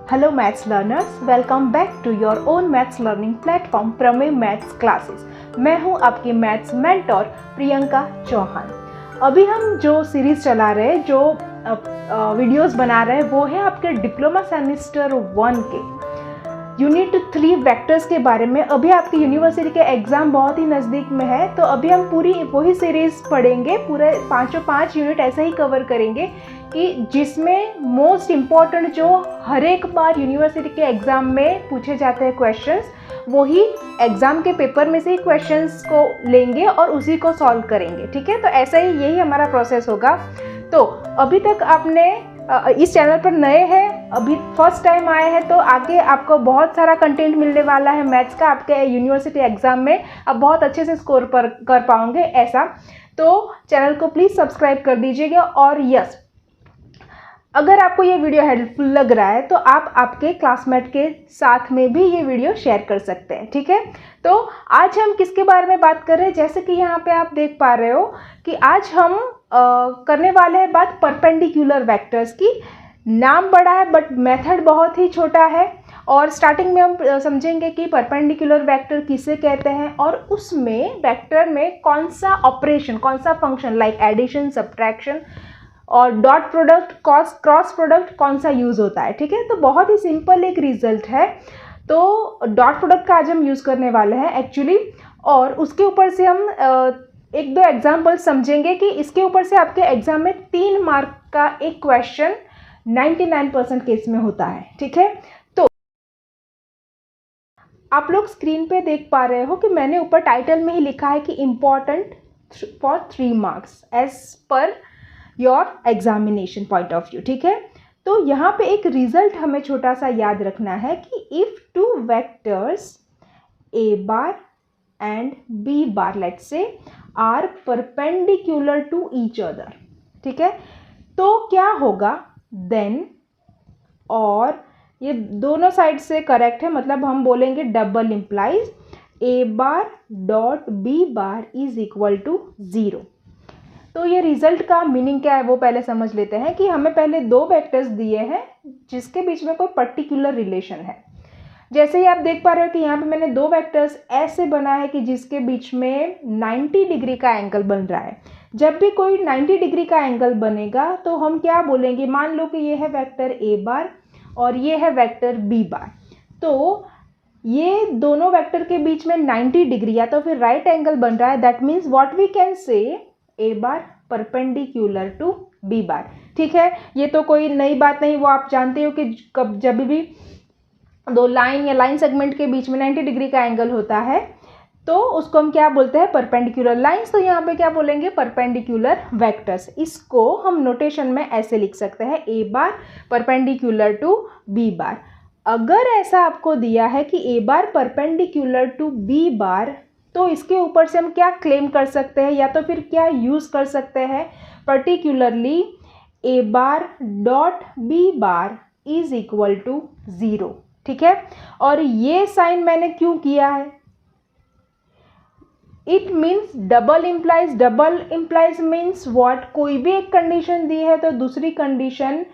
Hello maths learners, welcome back to your own maths learning platform प्रमेय maths classes. मैं हूं आपकी maths mentor Priyanka Chauhan. अभी हम जो सीरीज़ चला रहे हैं, जो वीडियोस बना रहे हैं, वो है आपके डिप्लोमा सेमेस्टर 1 के यूनिट 3 वेक्टर्स के बारे में। अभी आपकी यूनिवर्सिटी के एग्ज़ाम बहुत ही नज़दीक में है, तो अभी हम पूरी वही सीरीज़ पढ़ेंगे, पूरे 5 यूनिट ऐसे ही कवर करेंगे कि जिसमें मोस्ट इम्पॉर्टेंट जो हर एक बार यूनिवर्सिटी के एग्ज़ाम में पूछे जाते हैं क्वेश्चंस, वही एग्ज़ाम के पेपर में से ही क्वेश्चंस को लेंगे और उसी को सॉल्व करेंगे। ठीक है, तो ऐसा ही यही हमारा प्रोसेस होगा। तो अभी तक आपने इस चैनल पर नए हैं, अभी फर्स्ट टाइम आए हैं, तो आगे आपको बहुत सारा कंटेंट मिलने वाला है मैथ्स का। आपके यूनिवर्सिटी एग्ज़ाम में आप बहुत अच्छे से स्कोर कर पाओगे ऐसा। तो चैनल को प्लीज़ सब्सक्राइब कर दीजिएगा। और यस, अगर आपको ये वीडियो हेल्पफुल लग रहा है तो आप आपके क्लासमेट के साथ में भी ये वीडियो शेयर कर सकते हैं। ठीक है, तो आज हम किसके बारे में बात कर रहे हैं? जैसे कि यहाँ पे आप देख पा रहे हो कि आज हम करने वाले हैं बात परपेंडिकुलर वेक्टर्स की। नाम बड़ा है बट मेथड बहुत ही छोटा है। और स्टार्टिंग में हम समझेंगे कि परपेंडिकुलर वेक्टर किसे कहते हैं और उसमें वेक्टर में कौन सा ऑपरेशन, कौन सा फंक्शन लाइक एडिशन, सब्ट्रैक्शन और डॉट प्रोडक्ट, क्रॉस प्रोडक्ट कौन सा यूज़ होता है। ठीक है, तो बहुत ही सिंपल एक रिजल्ट है। तो डॉट प्रोडक्ट का आज हम यूज़ करने वाले हैं एक्चुअली, और उसके ऊपर से हम एक दो एग्जाम्पल समझेंगे कि इसके ऊपर से आपके एग्जाम में 3 मार्क का एक क्वेश्चन 99% केस में होता है। ठीक है, तो आप लोग स्क्रीन पे देख पा रहे हो कि मैंने ऊपर टाइटल में ही लिखा है कि इम्पॉर्टेंट फॉर 3 मार्क्स एज पर your examination point of view. ठीक है, तो यहाँ पे एक रिजल्ट हमें छोटा सा याद रखना है कि if 2 vectors a bar and b bar let's say are perpendicular to each other. ठीक है, तो क्या होगा देन, और ये दोनों साइड से करेक्ट है, मतलब हम बोलेंगे double implies a bar dot b bar is equal to 0। तो ये रिजल्ट का मीनिंग क्या है वो पहले समझ लेते हैं कि हमें पहले 2 वेक्टर्स दिए हैं जिसके बीच में कोई पर्टिकुलर रिलेशन है। जैसे ही आप देख पा रहे हो कि यहाँ पे मैंने 2 वेक्टर्स ऐसे बना है कि जिसके बीच में 90 डिग्री का एंगल बन रहा है। जब भी कोई 90 डिग्री का एंगल बनेगा तो हम क्या बोलेंगे, मान लो कि ये है वेक्टर a बार और ये है वेक्टर b बार। तो ये दोनों वेक्टर के बीच में 90 डिग्री या तो फिर राइट एंगल बन रहा है। That means what we can say a bar perpendicular to b bar. ठीक है, ये तो कोई नई बात नहीं, वो आप जानते हो कि जब भी 2 लाइन या लाइन सेगमेंट के बीच में 90 डिग्री का एंगल होता है तो उसको हम क्या बोलते हैं, परपेंडिकुलर लाइंस। तो यहाँ पे क्या बोलेंगे, परपेंडिकुलर वेक्टर्स। इसको हम नोटेशन में ऐसे लिख सकते हैं, a bar perpendicular to b bar. अगर ऐसा आपको दिया है कि a bar perpendicular to b bar, तो इसके ऊपर से हम क्या क्लेम कर सकते हैं या तो फिर क्या यूज़ कर सकते हैं, particularly a bar dot b bar is equal to 0। ठीक है, और ये साइन मैंने क्यों किया है, it means double implies. Double implies means what, कोई भी एक कंडीशन दी है तो दूसरी कंडीशन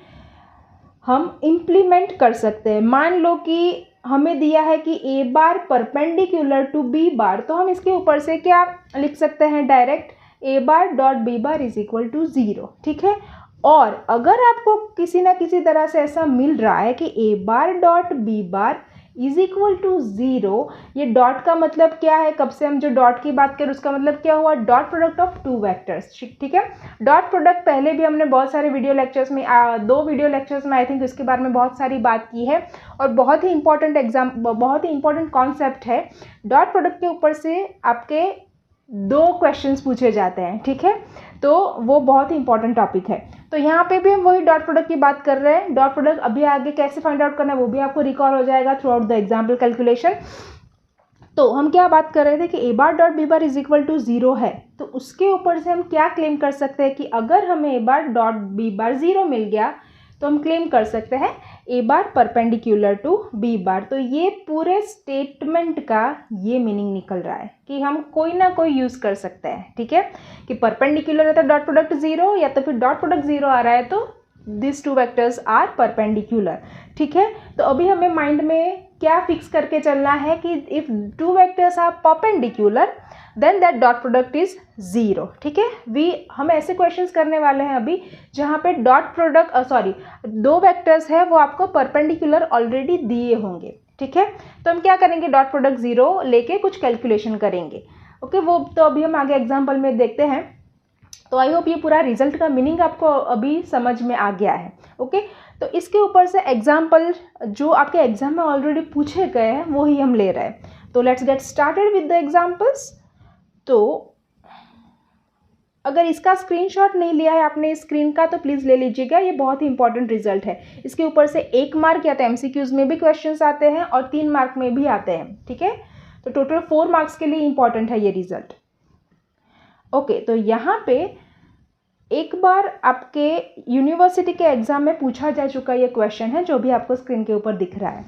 हम इम्प्लीमेंट कर सकते हैं। मान लो कि हमें दिया है कि a bar perpendicular to b bar, तो हम इसके ऊपर से क्या लिख सकते हैं, direct a bar dot b bar is equal to 0। ठीक है, और अगर आपको किसी ना किसी तरह से ऐसा मिल रहा है कि a bar dot b bar is equal to 0, ये डॉट का मतलब क्या है, कब से हम जो डॉट की बात करें उसका मतलब क्या हुआ, डॉट प्रोडक्ट ऑफ 2 वेक्टर्स। ठीक है, डॉट प्रोडक्ट पहले भी हमने बहुत सारे वीडियो लेक्चर्स में 2 वीडियो लेक्चर्स में आई थिंक इसके बारे में बहुत सारी बात की है, और बहुत ही इंपॉर्टेंट कॉन्सेप्ट है। डॉट प्रोडक्ट के ऊपर से आपके 2 क्वेश्चंस पूछे जाते हैं। ठीक है, तो वो बहुत ही इंपॉर्टेंट टॉपिक है। तो यहाँ पे भी हम वही डॉट प्रोडक्ट की बात कर रहे हैं। डॉट प्रोडक्ट अभी आगे कैसे फाइंड आउट करना है वो भी आपको रिकॉल हो जाएगा throughout the example calculation. तो हम क्या बात कर रहे थे कि a bar dot b bar is equal to 0 है, तो उसके ऊपर से हम क्या क्लेम कर सकते हैं कि अगर हमें a bar dot b bar 0 मिल गया तो हम क्लेम कर सकते हैं a bar perpendicular to b bar. तो ये पूरे स्टेटमेंट का ये मीनिंग निकल रहा है कि हम कोई ना कोई यूज़ कर सकते हैं। ठीक है, कि परपेंडिकुलर है तो डॉट प्रोडक्ट 0, या तो फिर डॉट प्रोडक्ट 0 आ रहा है तो this two vectors are perpendicular, ठीक है। तो अभी हमें माइंड में क्या फिक्स करके चलना है कि if two vectors are perpendicular then that dot product is 0, ठीक है। हम ऐसे क्वेश्चंस करने वाले हैं अभी जहाँ पे डॉट प्रोडक्ट दो वेक्टर्स है वो आपको परपेंडिकुलर ऑलरेडी दिए होंगे, ठीक है। तो हम क्या करेंगे, डॉट प्रोडक्ट 0 लेके कुछ कैलकुलेशन करेंगे, ओके। वो तो अभी हम आगे एग्जाम्पल में देखते हैं। तो आई होप ये पूरा रिजल्ट का मीनिंग आपको अभी समझ में आ गया है, ओके। तो इसके ऊपर से एग्जाम्पल जो आपके एग्जाम में ऑलरेडी पूछे गए हैं वो ही हम ले रहे हैं। तो let's get started with the examples. तो अगर इसका स्क्रीनशॉट नहीं लिया है आपने स्क्रीन का तो प्लीज़ ले लीजिएगा, ये बहुत ही इंपॉर्टेंट रिजल्ट है। इसके ऊपर से 1 मार्क या तो एमसीक्यूज में भी क्वेश्चंस आते हैं और 3 मार्क में भी आते हैं, ठीक है। तो टोटल 4 मार्क्स के लिए इंपॉर्टेंट है ये रिजल्ट, ओके। तो यहाँ पे एक बार आपके यूनिवर्सिटी के एग्जाम में पूछा जा चुका ये क्वेश्चन है जो भी आपको स्क्रीन के ऊपर दिख रहा है।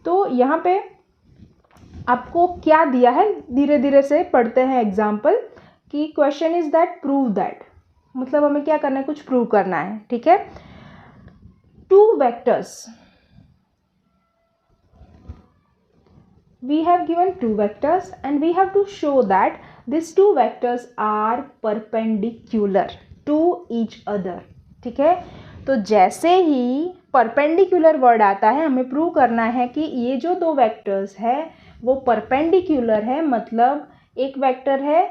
तो यहाँ पे आपको क्या दिया है, धीरे धीरे से पढ़ते हैं एग्जाम्पल कि question is that prove that, मतलब हमें क्या करना है, कुछ प्रूव करना है, ठीक है। Two vectors, we have given two vectors and we have to show that these two vectors are perpendicular to each other, ठीक है। तो जैसे ही परपेंडिकुलर वर्ड आता है हमें प्रूव करना है कि ये जो दो वेक्टर्स है वो परपेंडिकुलर है, मतलब एक वेक्टर है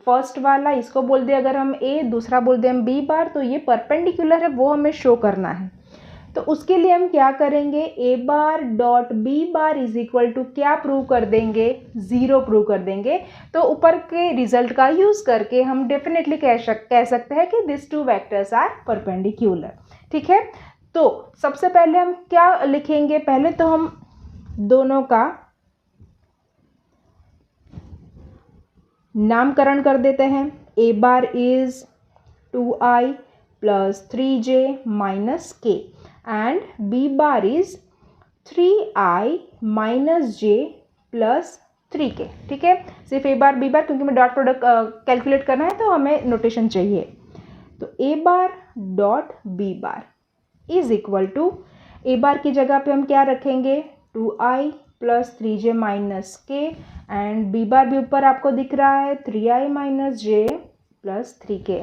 फर्स्ट वाला, इसको बोल दे अगर हम ए, दूसरा बोल दे हम बी बार, तो ये परपेंडिकुलर है वो हमें शो करना है। तो उसके लिए हम क्या करेंगे, A bar dot B bar is equal to क्या प्रूव कर देंगे, 0 प्रूव कर देंगे। तो ऊपर के रिजल्ट का यूज़ करके हम डेफिनेटली कह सकते हैं कि this two vectors are perpendicular, ठीक है। तो सबसे पहले हम क्या लिखेंगे, पहले तो हम दोनों का नामकरण कर देते हैं। A bar is 2i plus 3j minus K and B bar is 3i minus j plus 3k, ठीक है। सिर्फ ए बार बी बार, क्योंकि मैं डॉट प्रोडक्ट कैलकुलेट करना है तो हमें नोटेशन चाहिए। तो A bar dot B bar is equal to, A bar की जगह पे हम क्या रखेंगे, 2i plus 3j minus K and B bar भी ऊपर आपको दिख रहा है 3i minus j plus 3k,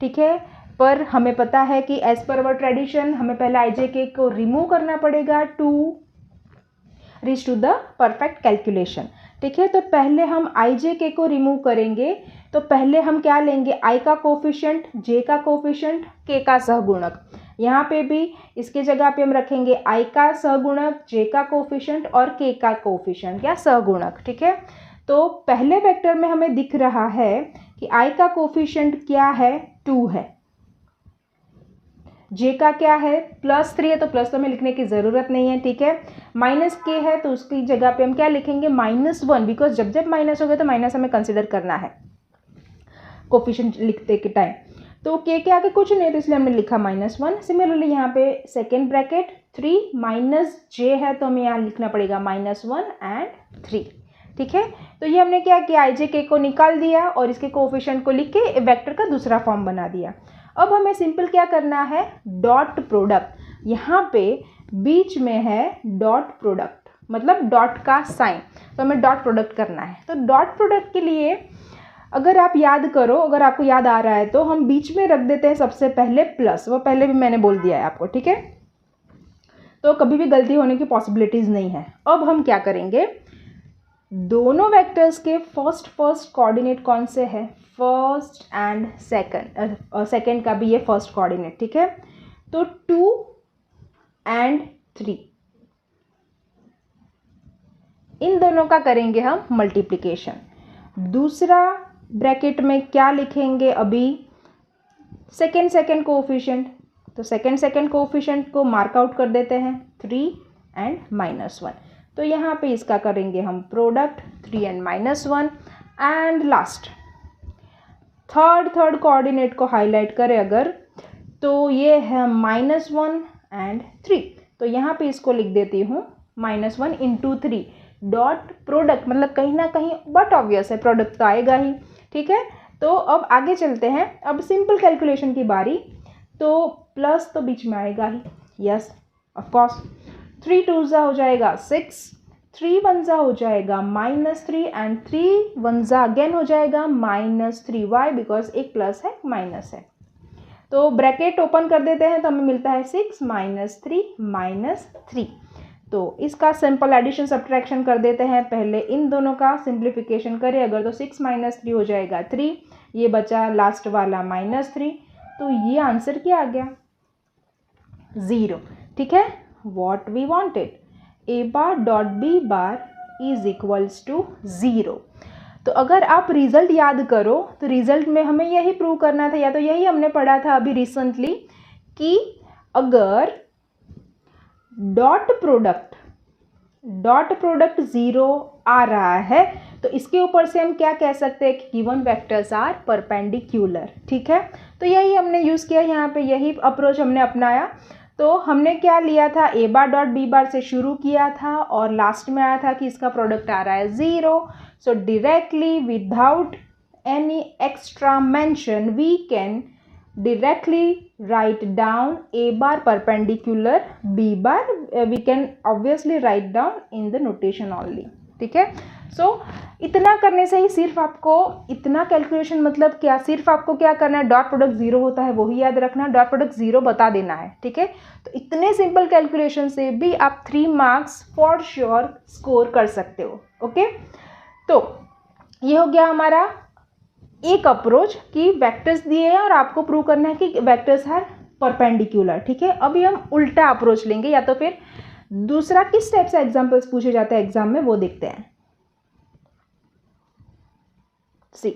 ठीक है। पर हमें पता है कि एज पर अवर ट्रेडिशन हमें पहले आई जे के को रिमूव करना पड़ेगा to reach to the perfect calculation, ठीक है। तो पहले हम आई जे के को रिमूव करेंगे। तो पहले हम क्या लेंगे, आई का कोफिशिएंट, जे का कोफिशिएंट, के का सहगुणक। यहाँ पे भी इसके जगह पे हम रखेंगे आई का सहगुणक, जे का कोफिशिएंट और के का कोफिशिएंट या सहगुणक, ठीक है। तो पहले वेक्टर में हमें दिख रहा है कि आई का कोफिशिएंट क्या है, 2 है। जे का क्या है, +3 है, तो प्लस तो हमें लिखने की ज़रूरत नहीं है, ठीक है। माइनस के है तो उसकी जगह पे हम क्या लिखेंगे, -1, बिकॉज जब जब माइनस हो गया तो माइनस हमें कंसिडर करना है कोफिशिएंट लिखते के टाइम। तो के आगे कुछ नहीं तो इसलिए हमने लिखा -1। सिमिलरली यहाँ पे सेकेंड ब्रैकेट 3 माइनस जे है तो हमें यहाँ लिखना पड़ेगा -1 एंड 3, ठीक है। तो ये हमने क्या किया, आई जे के को निकाल दिया और इसके कोफिशिएंट को लिख के वेक्टर का दूसरा फॉर्म बना दिया। अब हमें सिंपल क्या करना है, डॉट प्रोडक्ट, यहाँ पे बीच में है डॉट प्रोडक्ट, मतलब डॉट का साइन, तो हमें डॉट प्रोडक्ट करना है। तो डॉट प्रोडक्ट के लिए अगर आप याद करो, अगर आपको याद आ रहा है तो हम बीच में रख देते हैं सबसे पहले प्लस, वो पहले भी मैंने बोल दिया है आपको, ठीक है। तो कभी भी गलती होने की पॉसिबिलिटीज़ नहीं है। अब हम क्या करेंगे, दोनों वेक्टर्स के फर्स्ट कोऑर्डिनेट कौन से है, फर्स्ट एंड सेकंड का भी ये फर्स्ट कोऑर्डिनेट, ठीक है। तो 2 एंड 3 इन दोनों का करेंगे हम मल्टीप्लिकेशन। दूसरा ब्रैकेट में क्या लिखेंगे, अभी सेकेंड कोएफिशिएंट, तो सेकेंड कोएफिशिएंट को मार्क आउट कर देते हैं 3 एंड -1। तो यहाँ पे इसका करेंगे हम product 3 and -1 and last third coordinate को हाईलाइट करें अगर, तो ये है -1 एंड 3। तो यहाँ पे इसको लिख देती हूँ -1 × 3 डॉट प्रोडक्ट, मतलब कहीं ना कहीं बट ऑब्वियस है प्रोडक्ट तो आएगा ही, ठीक है। तो अब आगे चलते हैं, अब सिंपल कैलकुलेशन की बारी। तो प्लस तो बीच में आएगा ही, यस ऑफ कोर्स। 3 2 हो जाएगा 6, 3 1 हो जाएगा -3 एंड 3 1 अगेन हो जाएगा -3। वाई? बिकॉज एक प्लस है माइनस है। तो ब्रैकेट ओपन कर देते हैं तो हमें मिलता है 6 -3 -3। तो इसका सिंपल एडिशन सब्ट्रैक्शन कर देते हैं। पहले इन दोनों का सिंप्लीफिकेशन करें अगर तो 6 -3 हो जाएगा 3, ये बचा लास्ट वाला -3। तो ये आंसर क्या आ गया? 0। ठीक है, what we wanted, a bar dot b bar is equals to 0। तो अगर आप रिजल्ट याद करो तो रिजल्ट में हमें यही प्रूव करना था, या तो यही हमने पढ़ा था अभी रिसेंटली कि अगर डॉट प्रोडक्ट 0 आ रहा है तो इसके ऊपर से हम क्या कह सकते हैं कि गिवन वेक्टर्स आर परपेंडिकुलर। ठीक है, तो यही हमने यूज़ किया यहाँ पे, यही अप्रोच हमने अपनाया। तो हमने क्या लिया था, a बार डॉट b बार से शुरू किया था और लास्ट में आया था कि इसका प्रोडक्ट आ रहा है 0। So directly without any extra mention we can directly write down a bar perpendicular b bar, we can obviously write down in the notation only। ठीक है, सो इतना करने से ही सिर्फ आपको इतना कैलकुलेशन, मतलब क्या, सिर्फ आपको क्या करना है, डॉट प्रोडक्ट 0 होता है वही याद रखना, डॉट प्रोडक्ट 0 बता देना है। ठीक है, तो इतने सिंपल कैलकुलेशन से भी आप 3 मार्क्स फॉर श्योर स्कोर कर सकते हो। ओके, तो ये हो गया हमारा एक अप्रोच कि वेक्टर्स दिए हैं और आपको प्रूव करना है कि वेक्टर्स आर परपेंडिकुलर। ठीक है, अभी हम उल्टा अप्रोच लेंगे, या तो फिर दूसरा किस टाइप से एग्जांपल्स पूछे जाते हैं एग्जाम में वो देखते हैं। See,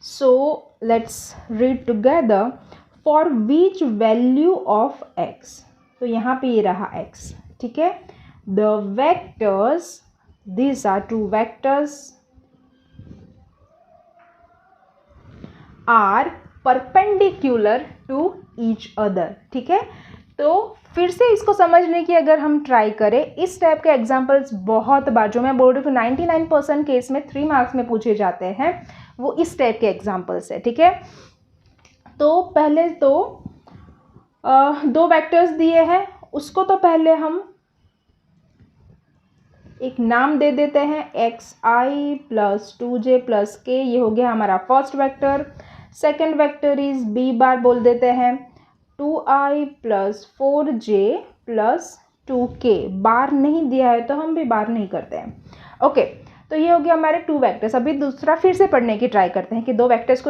so let's read together. For which value of x, तो यहाँ पे ये रहा x। ठीक है, the vectors, these are 2 vectors are perpendicular to each other. ठीक है, तो फिर से इसको समझने की अगर हम ट्राई करें, इस टाइप के एग्जांपल्स बहुत बार, जो मैं बोल रही हूँ 99% केस में 3 मार्क्स में पूछे जाते हैं, वो इस टाइप के एग्जांपल्स है। ठीक है, तो पहले तो 2 वेक्टर्स दिए हैं, उसको तो पहले हम एक नाम दे देते हैं, xi plus 2j plus k, ये हो गया हमारा first vector. Second vector is b बार बोल देते हैं 2i plus 4j plus 2k। बार नहीं दिया है तो हम भी बार नहीं करते हैं। ओके, तो ये हो गया हमारे 2 वेक्टर्स। अभी दूसरा फिर से पढ़ने की ट्राई करते हैं कि 2 वेक्टर्स को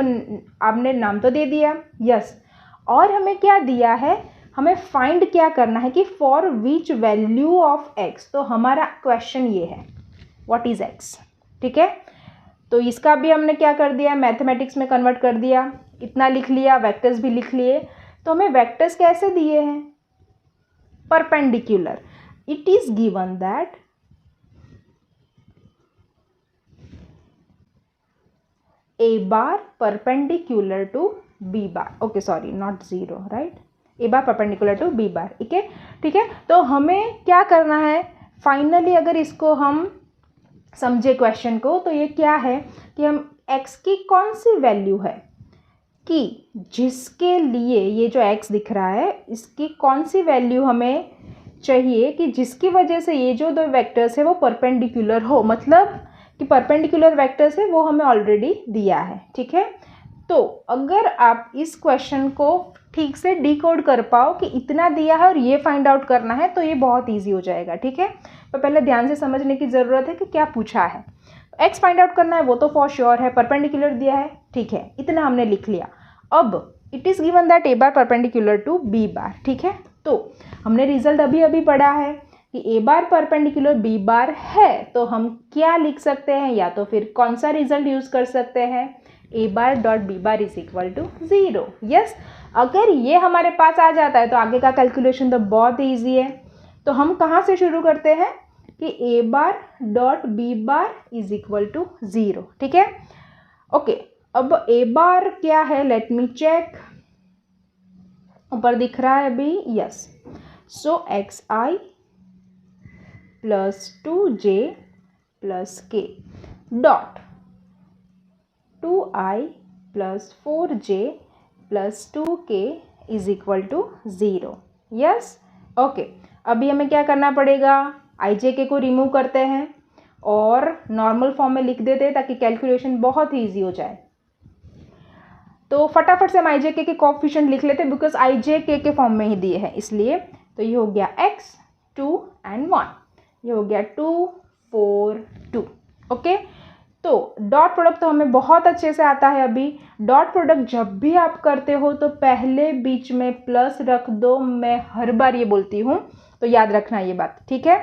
आपने नाम तो दे दिया, यस, और हमें क्या दिया है, हमें फाइंड क्या करना है कि for which value of x। तो हमारा क्वेश्चन ये है, व्हाट इज x। ठीक है, तो इसका भी हमने क्या कर दिया, मैथमेटिक्स में कन्वर्ट कर दिया, इतना लिख लिया, वेक्टर्स भी लिख लिए। तो हमें वेक्टर्स कैसे दिए हैं, perpendicular. It is given that a bar perpendicular to b bar, okay sorry not 0, right, a bar perpendicular to b bar. ठीक है, तो हमें क्या करना है फाइनली, अगर इसको हम समझे क्वेश्चन को, तो ये क्या है कि हम x की कौन सी वैल्यू है कि जिसके लिए ये जो x दिख रहा है इसकी कौन सी वैल्यू हमें चाहिए कि जिसकी वजह से ये जो 2 वेक्टर्स है वो परपेंडिकुलर हो, मतलब कि परपेंडिकुलर वेक्टर्स है वो हमें ऑलरेडी दिया है। ठीक है, तो अगर आप इस क्वेश्चन को ठीक से डिकोड कर पाओ कि इतना दिया है और ये फाइंड आउट करना है, तो ये बहुत ईजी हो जाएगा। ठीक है, तो पहले ध्यान से समझने की ज़रूरत है कि क्या पूछा है। x फाइंड आउट करना है वो तो फॉर श्योर है, परपेंडिकुलर दिया है, ठीक है, इतना हमने लिख लिया। अब it is given that a bar perpendicular to b bar. ठीक है, तो हमने रिजल्ट अभी पढ़ा है कि a बार परपेंडिकुलर b बार है, तो हम क्या लिख सकते हैं, या तो फिर कौन सा रिजल्ट यूज़ कर सकते हैं, a bar dot b bar is equal to 0। Yes, अगर ये हमारे पास आ जाता है तो आगे का कैलकुलेशन तो बहुत ईजी है। तो हम कहाँ से शुरू करते हैं कि a bar dot b bar is equal to 0। ठीक है, ओके, अब a बार क्या है, लेट मी चेक, ऊपर दिख रहा है अभी, yes, so xi plus 2j plus k dot 2i plus 4j plus 2k is equal to 0। Yes, okay. अभी हमें क्या करना पड़ेगा, IJK को रिमूव करते हैं और नॉर्मल फॉर्म में लिख देते हैं ताकि कैलकुलेशन बहुत ही ईजी हो जाए। तो फटाफट से हम IJK के कोएफिशिएंट लिख लेते हैं बिकॉज IJK के फॉर्म में ही दिए हैं इसलिए। तो ये हो गया x 2 and 1, ये हो गया 2 4 2। ओके, तो डॉट प्रोडक्ट तो हमें बहुत अच्छे से आता है। अभी डॉट प्रोडक्ट जब भी आप करते हो तो पहले बीच में प्लस रख दो, मैं हर बार ये बोलती हूँ, तो याद रखना ये बात, ठीक है।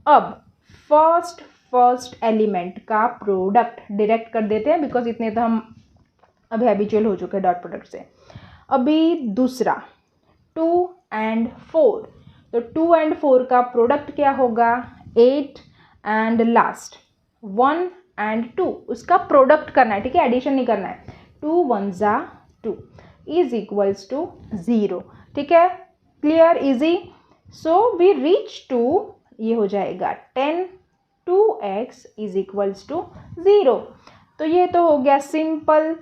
अब फर्स्ट एलिमेंट का प्रोडक्ट डायरेक्ट कर देते हैं बिकॉज इतने तो हम अभी हैबिचुअल हो चुके हैं डॉट प्रोडक्ट से। अभी दूसरा 2 and 4, तो 2 and 4 का प्रोडक्ट क्या होगा, 8 and लास्ट 1 and 2, उसका प्रोडक्ट करना है, ठीक है, एडिशन नहीं करना है। 2 1 जा 2 इज इक्वल्स टू 0, ठीक है, clear, easy. So we reach to, ये हो जाएगा 10 2x इज इक्वल्स टू 0। तो ये तो हो गया simple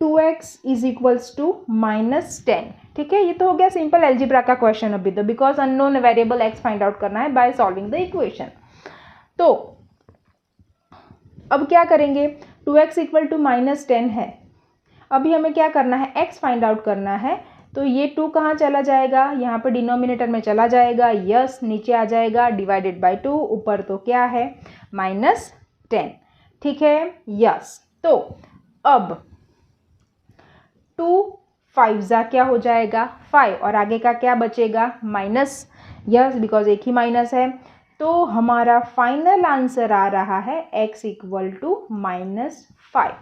2x is equals to -10, ठीक है, ये तो हो गया सिंपल एल्जिब्रा का क्वेश्चन अभी तो, because unknown variable x find out करना है बाय सॉल्विंग द इक्वेशन। तो अब क्या करेंगे, 2x इक्वल टू -10 है, अभी हमें क्या करना है, x फाइंड आउट करना है। तो ये 2 कहाँ चला जाएगा, यहाँ पे डिनोमिनेटर में चला जाएगा, यस, नीचे आ जाएगा डिवाइडेड बाय 2, ऊपर तो क्या है -10, ठीक है, यस। तो अब 2 5 जा क्या हो जाएगा 5, और आगे का क्या बचेगा माइनस, यस, बिकॉज एक ही माइनस है। तो हमारा फाइनल आंसर आ रहा है x इक्वल टू -5।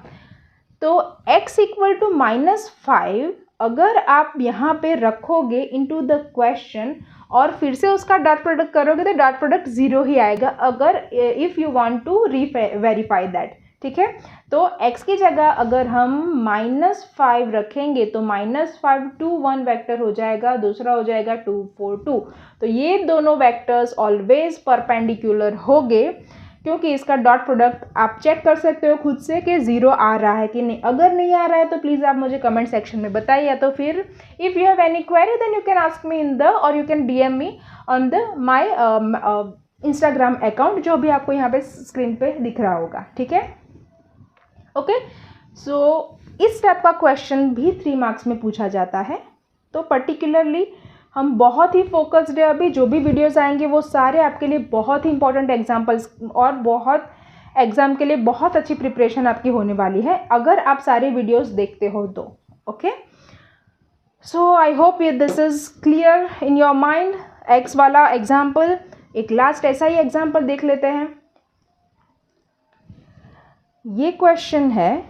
तो x इक्वल टू -5 अगर आप यहाँ पे रखोगे इनटू द क्वेश्चन और फिर से उसका डॉट प्रोडक्ट करोगे तो डॉट प्रोडक्ट 0 ही आएगा, अगर if you want to verify that, ठीक है। तो x की जगह अगर हम -5 रखेंगे तो -5 2 1 वेक्टर हो जाएगा, दूसरा हो जाएगा 2 4 2। तो ये दोनों वेक्टर्स ऑलवेज परपेंडिकुलर होंगे, क्योंकि इसका डॉट प्रोडक्ट आप चेक कर सकते हो खुद से कि 0 आ रहा है कि नहीं। अगर नहीं आ रहा है तो प्लीज़ आप मुझे कमेंट सेक्शन में बताइए, या तो फिर if you have any query then you can ask me in the, और you can DM me on the my Instagram account, जो भी आपको यहाँ पे स्क्रीन पे दिख रहा होगा, ठीक है। ओके, सो इस टाइप का क्वेश्चन भी 3 मार्क्स में पूछा जाता है। तो पर्टिकुलरली हम बहुत ही फोकस्ड है, अभी जो भी वीडियोस आएंगे वो सारे आपके लिए बहुत ही इंपॉर्टेंट एग्जांपल्स और बहुत एग्ज़ाम के लिए बहुत अच्छी प्रिपरेशन आपकी होने वाली है अगर आप सारे वीडियोस देखते हो तो। Okay, so I hope this is clear in your mind. X वाला एग्जाम्पल, एक लास्ट ऐसा ही एग्जाम्पल देख लेते हैं। ये क्वेश्चन है,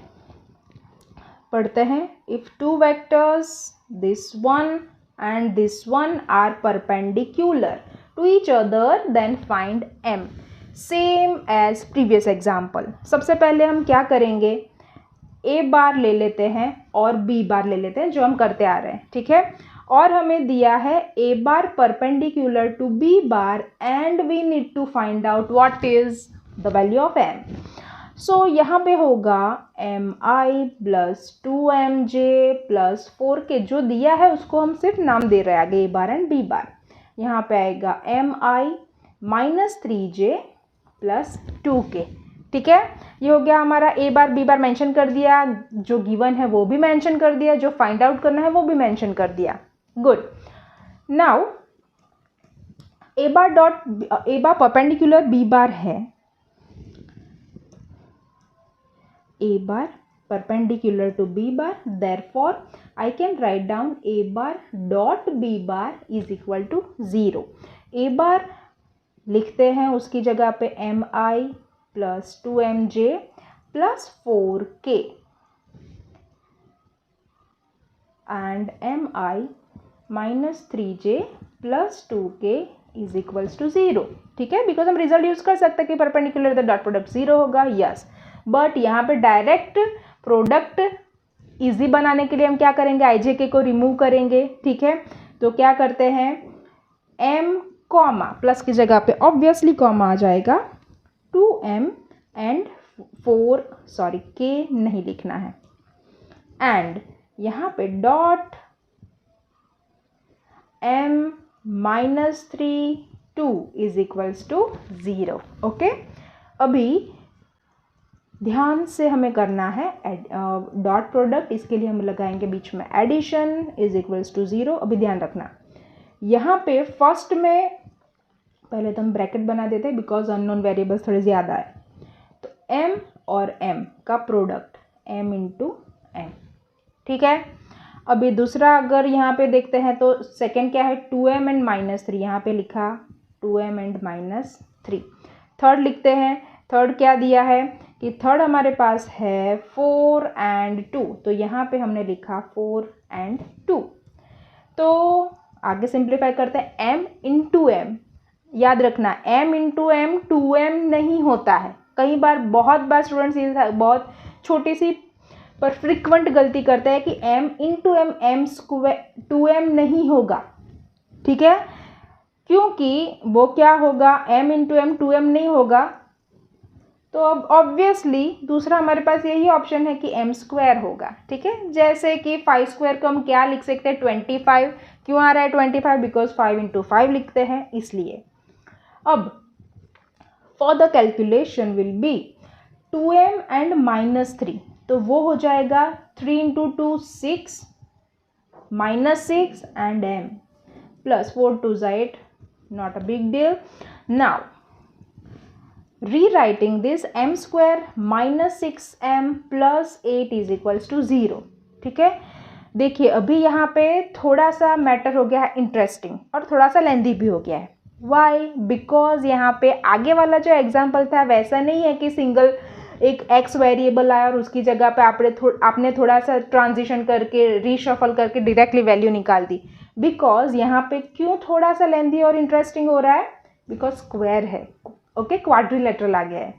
पढ़ते हैं। If 2 vectors this one and this one are perpendicular to each other then find m, same as previous example। सबसे पहले हम क्या करेंगे, a बार ले लेते हैं और b बार ले लेते हैं जो हम करते आ रहे हैं, ठीक है। और हमें दिया है a bar perpendicular to b bar and we need to find out what is the value of m। सो यहाँ पे होगा mi plus 2mj plus 4k, जो दिया है उसको हम सिर्फ नाम दे रहे हैं आगे a बार एंड b बार। यहाँ पे आएगा mi minus 3j plus 2k, ठीक है। ये हो गया हमारा a bar b bar mention कर दिया, जो गिवन है वो भी मेंशन कर दिया, जो फाइंड आउट करना है वो भी मेंशन कर दिया। Good, now a bar perpendicular b बार है, a bar perpendicular to b bar, therefore I can write down a bar dot b bar is equal to 0। a bar लिखते हैं उसकी जगह पे mi plus 2mj plus 4k and mi minus 3j plus 2k is equals to 0, ठीक है। Because हम result use कर सकते हैं कि परपेंडिकुलर द डॉट प्रोडक्ट 0 होगा, यस। बट यहाँ पे डायरेक्ट प्रोडक्ट इजी बनाने के लिए हम क्या करेंगे, IJK को रिमूव करेंगे, ठीक है। तो क्या करते हैं, m कॉमा प्लस की जगह पे ऑब्वियसली कॉमा आ जाएगा, 2m एंड k नहीं लिखना है, एंड यहाँ पे dot m-3 2 is equals to 0। Okay, अभी ध्यान से हमें करना है डॉट प्रोडक्ट, इसके लिए हम लगाएंगे बीच में एडिशन इज इक्वल्स टू 0। अभी ध्यान रखना यहाँ पे फर्स्ट में पहले तो हम ब्रैकेट बना देते हैं बिकॉज अननोन वेरिएबल्स थोड़े ज़्यादा है। तो m और m का प्रोडक्ट m इंटू m, ठीक है। अभी दूसरा अगर यहाँ पे देखते हैं तो सेकेंड क्या है 2m एंड -3, यहाँ पे लिखा 2m एंड -3। थर्ड लिखते हैं, थर्ड क्या दिया है कि थर्ड हमारे पास है 4 एंड 2, तो यहाँ पे हमने लिखा 4 एंड 2। तो आगे सिंप्लीफाई करते हैं m इंटू m। याद रखना m इंटू m 2m नहीं होता है। कई बार बहुत बार स्टूडेंट्स बहुत छोटी सी पर फ्रिक्वेंट गलती करते हैं कि m into m m square 2m नहीं होगा, ठीक है, क्योंकि वो क्या होगा m इंटू m 2m नहीं होगा। तो अब ऑब्वियसली दूसरा हमारे पास यही ऑप्शन है कि m स्क्वायर होगा, ठीक है। जैसे कि 5 स्क्वायर को हम क्या लिख सकते हैं 25, क्यों आ रहा है 25 बिकॉज 5 इंटू 5 लिखते हैं इसलिए। अब for the calculation will be 2m and -3, तो वो हो जाएगा 3 into 2 6 -6 and m plus 4 2 8, not a big deal. Now rewriting this m square -6m plus 8 is equals to 0, ठीक है। देखिए अभी यहाँ पे थोड़ा सा मैटर हो गया है इंटरेस्टिंग और थोड़ा सा लेंदी भी हो गया है। वाई? बिकॉज यहाँ पे आगे वाला जो एग्जाम्पल था वैसा नहीं है कि सिंगल एक x वेरिएबल आया और उसकी जगह पे आपने थोड़ा सा ट्रांजिशन करके रीशफल करके डायरेक्टली वैल्यू निकाल दी। बिकॉज यहाँ पे क्यों थोड़ा सा लेंदी और इंटरेस्टिंग हो रहा है, बिकॉज स्क्वायर है, ओके, क्वाड्रिलेटरल आ गया है।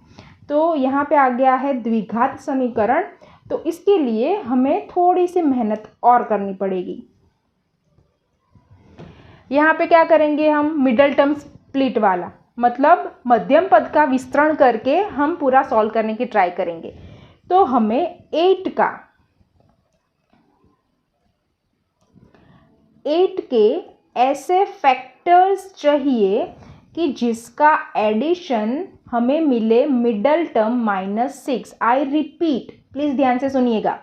तो यहाँ पे आ गया है द्विघात समीकरण, तो इसके लिए हमें थोड़ी सी मेहनत और करनी पड़ेगी। यहाँ पे क्या करेंगे हम मिडल टर्म स्प्लिट वाला, मतलब मध्यम पद का विस्तरण करके हम पूरा सॉल्व करने की ट्राई करेंगे। तो हमें 8 के ऐसे फैक्टर्स चाहिए कि जिसका एडिशन हमें मिले middle term -6। I repeat, please ध्यान से सुनिएगा,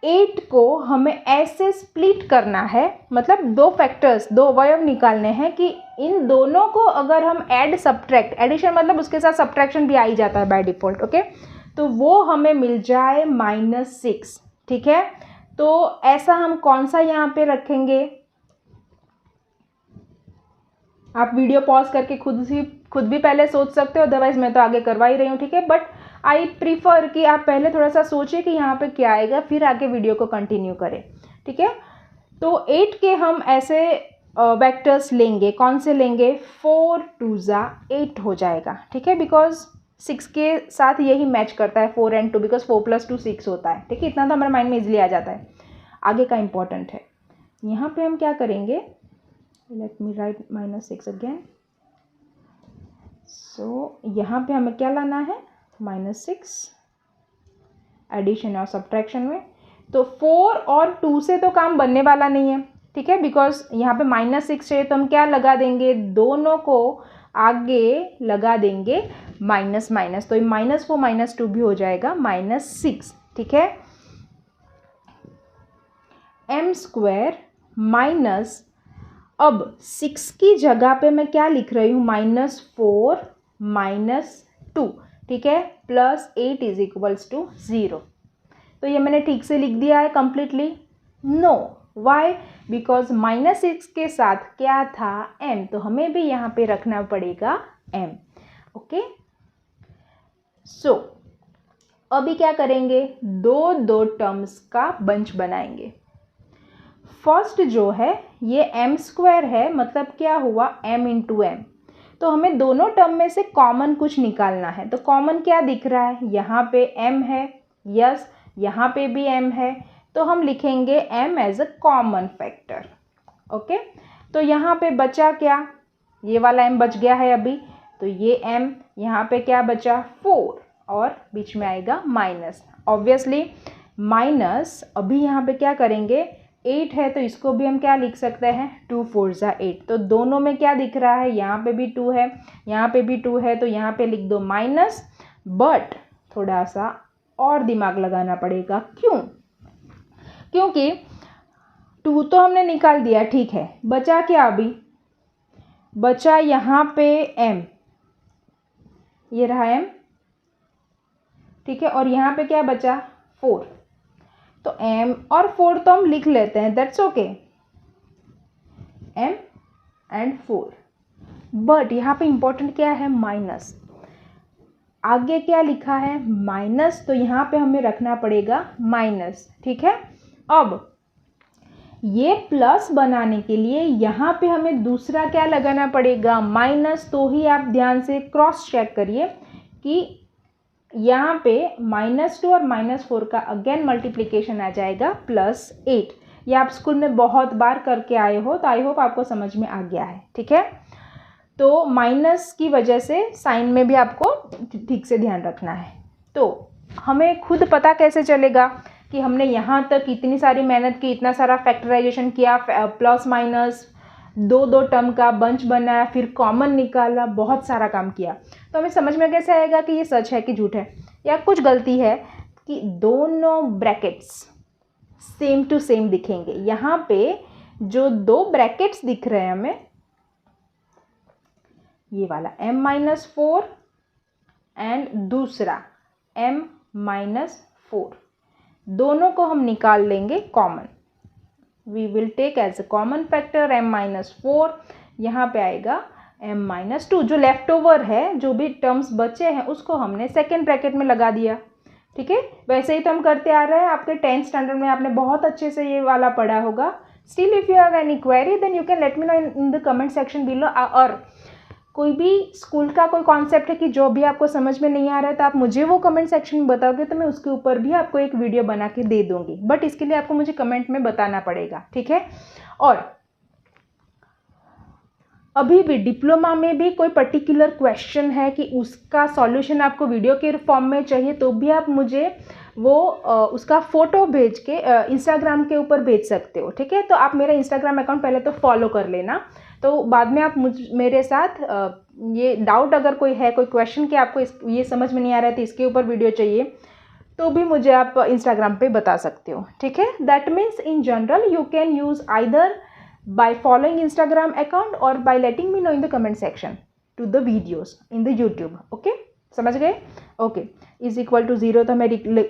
8 को हमें ऐसे स्प्लिट करना है, मतलब दो फैक्टर्स, दो अवयव निकालने हैं कि इन दोनों को अगर हम ऐड सब्ट्रैक्ट, एडिशन मतलब उसके साथ सब्ट्रैक्शन भी आ ही जाता है बाय डिफॉल्ट, ओके, तो वो हमें मिल जाए -6, ठीक है। तो ऐसा हम कौन सा यहाँ पे रखेंगे, आप वीडियो पॉज करके खुद भी पहले सोच सकते हो, अदरवाइज मैं तो आगे करवा ही रही हूँ, ठीक है। बट आई प्रीफर कि आप पहले थोड़ा सा सोचिए कि यहाँ पे क्या आएगा, फिर आगे वीडियो को कंटिन्यू करें, ठीक है। तो 8 के हम ऐसे वेक्टर्स लेंगे, कौन से लेंगे, 4 2 8 हो जाएगा, ठीक है, बिकॉज 6 के साथ यही मैच करता है 4 and 2, बिकॉज 4 + 2 6 होता है, ठीक है। इतना तो हमारे माइंड में इजिली आ जाता है। आगे का इंपॉर्टेंट है, यहाँ पे हम क्या करेंगे, लेट मी राइट -6 अगेन। सो यहाँ पे हमें क्या लाना है, -6 एडिशन और सब्ट्रैक्शन में। तो 4 और 2 से तो काम बनने वाला नहीं है, ठीक है, बिकॉज यहाँ पे -6 चाहिए, तो हम क्या लगा देंगे, दोनों को आगे लगा देंगे माइनस माइनस, तो ये -4 -2 भी हो जाएगा -6, ठीक है। m² माइनस, अब 6 की जगह पे मैं क्या लिख रही हूँ, -4 -2, ठीक है, +8 इज इक्वल्स टू 0। तो ये मैंने ठीक से लिख दिया है कंप्लीटली, नो, वाई, बिकॉज -6 के साथ क्या था, m, तो हमें भी यहाँ पे रखना पड़ेगा m, ओके। सो अभी क्या करेंगे, दो टर्म्स का बंच बनाएंगे। फर्स्ट जो है ये m² है, मतलब क्या हुआ, m इंटू m, तो हमें दोनों टर्म में से कॉमन कुछ निकालना है। तो कॉमन क्या दिख रहा है, यहाँ पे m है, यस, यहाँ पे भी m है, तो हम लिखेंगे m as a common factor, okay. तो यहाँ पे बचा क्या, ये वाला m बच गया है अभी, तो ये m, यहाँ पे क्या बचा 4 और बीच में आएगा माइनस। ऑब्वियसली माइनस, अभी यहाँ पे क्या करेंगे, 8 है तो इसको भी हम क्या लिख सकते हैं, 2 4 ज़ा 8। तो दोनों में क्या दिख रहा है, यहाँ पे भी 2 है, यहाँ पे भी 2 है, तो यहाँ पे लिख दो माइनस। बट थोड़ा सा और दिमाग लगाना पड़ेगा, क्यों? क्योंकि 2 तो हमने निकाल दिया, ठीक है, बचा क्या, अभी बचा यहाँ पे m, ये रहा m, ठीक है, और यहाँ पे क्या बचा, 4। तो m और 4 तो हम लिख लेते हैं, that's okay, m and 4। But यहाँ पे इम्पोर्टेंट क्या है, माइनस। आगे क्या लिखा है, माइनस, तो यहाँ पे हमें रखना पड़ेगा माइनस, ठीक है। अब ये प्लस बनाने के लिए यहाँ पे हमें दूसरा क्या लगाना पड़ेगा, माइनस। तो ही आप ध्यान से क्रॉस चेक करिए कि यहाँ पे -2 और -4 का अगेन मल्टीप्लिकेशन आ जाएगा +8। ये आप स्कूल में बहुत बार करके आए हो, तो आई होप आपको समझ में आ गया है, ठीक है। तो माइनस की वजह से साइन में भी आपको ठीक से ध्यान रखना है। तो हमें खुद पता कैसे चलेगा कि हमने यहाँ तक इतनी सारी मेहनत की, इतना सारा फैक्टराइजेशन किया, प्लस माइनस 2 टर्म का बंच बनाया, फिर कॉमन निकाला, बहुत सारा काम किया, तो हमें समझ में कैसे आएगा कि ये सच है कि झूठ है, या कुछ गलती है कि दोनों ब्रैकेट्स सेम टू सेम दिखेंगे। यहाँ पे जो 2 ब्रैकेट्स दिख रहे हैं हमें, ये वाला m-4 एंड दूसरा m-4, दोनों को हम निकाल लेंगे common. We will take as a common factor m-4, यहाँ पे आएगा m-2। जो लेफ्ट ओवर है, जो भी टर्म्स बचे हैं, उसको हमने सेकेंड ब्रैकेट में लगा दिया, ठीक है। वैसे ही तो हम करते आ रहे हैं, आपके 10th स्टैंडर्ड में आपने बहुत अच्छे से ये वाला पढ़ा होगा। Still if you have any query then you can let me know in the comment section below. और कोई भी स्कूल का कोई कॉन्सेप्ट है कि जो भी आपको समझ में नहीं आ रहा है, तो आप मुझे वो कमेंट सेक्शन में बताओगे, तो मैं उसके ऊपर भी आपको एक वीडियो बना के दे दूँगी। बट इसके लिए आपको मुझे कमेंट में बताना पड़ेगा, ठीक है। और अभी भी डिप्लोमा में भी कोई पर्टिकुलर क्वेश्चन है कि उसका सॉल्यूशन आपको वीडियो के फॉर्म में चाहिए, तो भी आप मुझे वो उसका फ़ोटो भेज के इंस्टाग्राम के ऊपर भेज सकते हो, ठीक है। तो आप मेरा इंस्टाग्राम अकाउंट पहले तो फॉलो कर लेना, तो बाद में आप मेरे साथ ये डाउट अगर कोई है, कोई क्वेश्चन कि आपको ये समझ में नहीं आ रहा है तो इसके ऊपर वीडियो चाहिए, तो भी मुझे आप इंस्टाग्राम पे बता सकते हो, ठीक है। That means in general you can use either by following Instagram account or by letting me know in the comment section to the videos in the YouTube, okay, समझ गए, ओके। इज इक्वल टू 0, तो हमें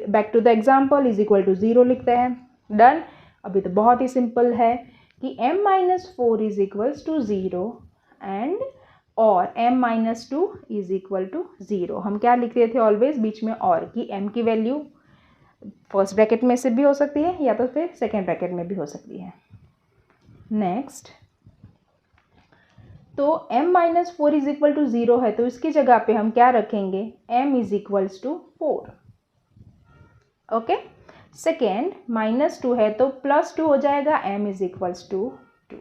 back to the example, is equal to 0 लिखते हैं, done. अभी तो बहुत ही simple है कि m-4 is equals to 0 and और m-2 इज इक्वल टू 0। हम क्या लिख रहे थे ऑलवेज बीच में और, कि m की वैल्यू फर्स्ट ब्रैकेट में से भी हो सकती है या तो फिर सेकेंड ब्रैकेट में भी हो सकती है। नेक्स्ट, तो m-4 इज इक्वल टू 0 है, तो इसकी जगह पे हम क्या रखेंगे, m is equals to 4, okay. Second -2 है तो +2 हो जाएगा, m is equals to 2,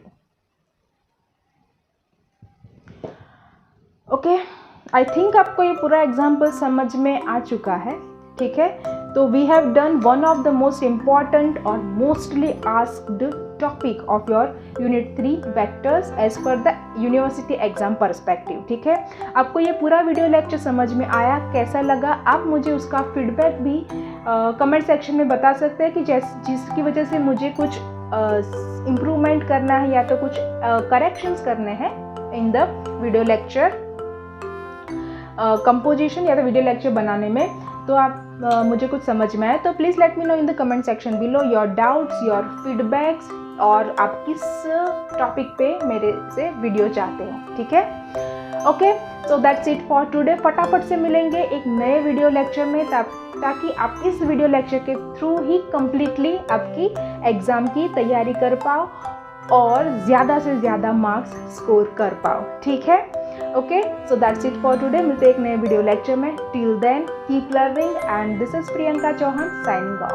okay. I think आपको ये पूरा एग्जाम्पल समझ में आ चुका है, ठीक है। तो we have done one of the most important और mostly asked topic of your unit 3 vectors as per the university exam perspective, ठीक है। आपको ये पूरा वीडियो लेक्चर समझ में आया, कैसा लगा, आप मुझे उसका फीडबैक भी कमेंट सेक्शन में बता सकते हैं कि जिसकी वजह से मुझे कुछ इम्प्रूवमेंट करना है या तो कुछ करेक्शंस करने हैं in the video lecture composition या तो वीडियो लेक्चर बनाने में। तो आप मुझे कुछ समझ में आए तो please let me know in the comment section below your doubts, your feedbacks, और आप किस टॉपिक पे मेरे से वीडियो चाहते हो, ठीक है। Okay, so that's it for today. फटाफट से मिलेंगे एक नए वीडियो लेक्चर में, ताकि आप इस वीडियो लेक्चर के थ्रू ही कम्प्लीटली आपकी एग्ज़ाम की तैयारी कर पाओ और ज़्यादा से ज़्यादा मार्क्स स्कोर कर पाओ, ठीक है। Okay, so that's it for today. मिलते हैं एक नए वीडियो लेक्चर में। Till then keep learning and this is Priyanka Chauhan signing of.